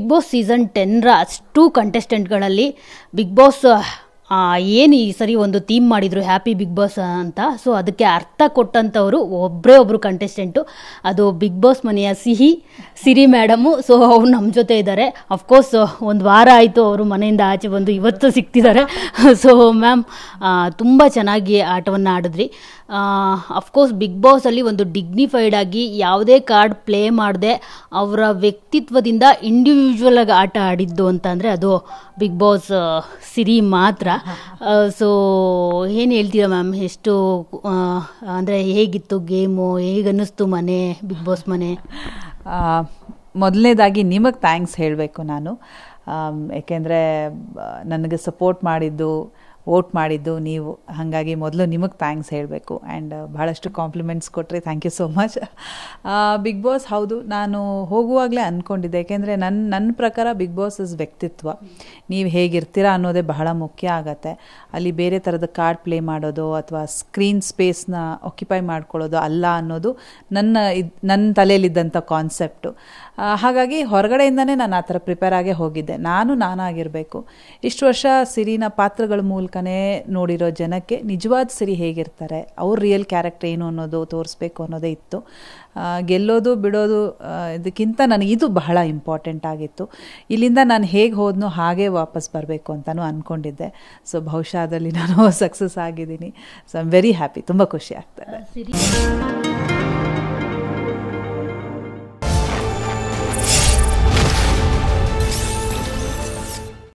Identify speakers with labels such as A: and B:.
A: Big boss season 10ರ ಅಷ್ಟು ಕಂಟೆಸ್ಟೆಂಟ್ಗಳಲ್ಲಿ big boss ಏನು ಈ ಸರಿ ಒಂದು ಥೀಮ್ ಮಾಡಿದ್ರು ಹ್ಯಾಪಿ ಬಿಗ್ ಬಾಸ್ ಅಂತ. ಸೊ ಅದಕ್ಕೆ ಅರ್ಥ ಕೊಟ್ಟಂಥವ್ರು ಒಬ್ಬರು ಕಂಟೆಸ್ಟೆಂಟು, ಅದು ಬಿಗ್ ಬಾಸ್ ಮನೆಯ ಸಿರಿ ಮೇಡಮು. ಸೊ ಅವ್ರು ನಮ್ಮ ಜೊತೆ ಇದ್ದಾರೆ. ಅಫ್ಕೋರ್ಸ್ ಒಂದು ವಾರ ಆಯಿತು ಅವರು ಮನೆಯಿಂದ ಆಚೆ ಬಂದು, ಇವತ್ತು ಸಿಗ್ತಿದ್ದಾರೆ. ಸೊ ಮ್ಯಾಮ್ ತುಂಬ ಚೆನ್ನಾಗಿ ಆಟವನ್ನು ಆಡಿದ್ರಿ. ಅಫ್ಕೋರ್ಸ್ ಬಿಗ್ ಬಾಸಲ್ಲಿ ಒಂದು ಡಿಗ್ನಿಫೈಡ್ ಆಗಿ ಯಾವುದೇ ಕಾರ್ಡ್ ಪ್ಲೇ ಮಾಡದೆ ಅವರ ವ್ಯಕ್ತಿತ್ವದಿಂದ ಇಂಡಿವಿಜುವಲ್ ಆಗಿ ಆಟ ಆಡಿದ್ದು ಅಂತ ಅಂದರೆ ಅದು ಬಿಗ್ ಬಾಸ್ ಸಿರಿ ಮಾತ್ರ. ಸೊ ಏನು ಹೇಳ್ತೀರಾ ಮ್ಯಾಮ್, ಎಷ್ಟು ಅಂದರೆ ಹೇಗಿತ್ತು ಗೇಮು, ಹೇಗನ್ನಿಸ್ತು ಮನೆ, ಬಿಗ್ ಬಾಸ್ ಮನೆ?
B: ಮೊದಲನೇದಾಗಿ ನಿಮಗೆ ಥ್ಯಾಂಕ್ಸ್ ಹೇಳಬೇಕು ನಾನು, ಏಕೆಂದರೆ ನನಗೆ ಸಪೋರ್ಟ್ ಮಾಡಿದ್ದು, ವೋಟ್ ಮಾಡಿದ್ದು ನೀವು. ಹಾಗಾಗಿ ಮೊದಲು ನಿಮಗೆ ಥ್ಯಾಂಕ್ಸ್ ಹೇಳಬೇಕು. ಆ್ಯಂಡ್ ಭಾಳಷ್ಟು ಕಾಂಪ್ಲಿಮೆಂಟ್ಸ್ ಕೊಟ್ಟರೆ thank you so much. Big boss ಹೌದು, ನಾನು ಹೋಗುವಾಗಲೇ ಅಂದ್ಕೊಂಡಿದ್ದೆ, ಏಕೆಂದರೆ ನನ್ನ ಪ್ರಕಾರ ಬಿಗ್ ಬಾಸ್ ಇಸ್ ವ್ಯಕ್ತಿತ್ವ. ನೀವು ಹೇಗಿರ್ತೀರಾ ಅನ್ನೋದೇ ಬಹಳ ಮುಖ್ಯ ಆಗತ್ತೆ. ಅಲ್ಲಿ ಬೇರೆ ಥರದ ಕಾರ್ಡ್ ಪ್ಲೇ ಮಾಡೋದು ಅಥವಾ ಸ್ಕ್ರೀನ್ ಸ್ಪೇಸ್ನ ಆಕ್ಯುಪೈ ಮಾಡ್ಕೊಳ್ಳೋದು ಅಲ್ಲ ಅನ್ನೋದು ನನ್ನ ತಲೆಯಲ್ಲಿದ್ದಂಥ ಕಾನ್ಸೆಪ್ಟು. ಹಾಗಾಗಿ ಹೊರಗಡೆಯಿಂದನೇ ನಾನು ಆ ಥರ ಪ್ರಿಪೇರ್ ಆಗೇ ಹೋಗಿದ್ದೆ. ನಾನಾಗಿರಬೇಕು. ಇಷ್ಟು ವರ್ಷ ಸಿರಿನ ಪಾತ್ರಗಳ ಮೂಲಕನೇ ನೋಡಿರೋ ಜನಕ್ಕೆ ನಿಜವಾದ ಸಿರಿ ಹೇಗಿರ್ತಾರೆ, ಅವ್ರ ರಿಯಲ್ ಕ್ಯಾರೆಕ್ಟರ್ ಏನು ಅನ್ನೋದು ತೋರಿಸ್ಬೇಕು ಅನ್ನೋದೇ ಇತ್ತು. ಗೆಲ್ಲೋದು ಬಿಡೋದು ಇದಕ್ಕಿಂತ ನನಗೆ ಇದು ಬಹಳ ಇಂಪಾರ್ಟೆಂಟ್ ಆಗಿತ್ತು. ಇಲ್ಲಿಂದ ನಾನು ಹೇಗೆ ಹೋದ್ನೋ ಹಾಗೆ ವಾಪಸ್ ಬರಬೇಕು ಅಂತಲೂ ಅಂದ್ಕೊಂಡಿದ್ದೆ. ಸೊ ಬಹುಶಃ ಅದರಲ್ಲಿ ನಾನು ಸಕ್ಸಸ್ ಆಗಿದ್ದೀನಿ. So I am very happy. ತುಂಬ ಖುಷಿ ಆಗ್ತದೆ.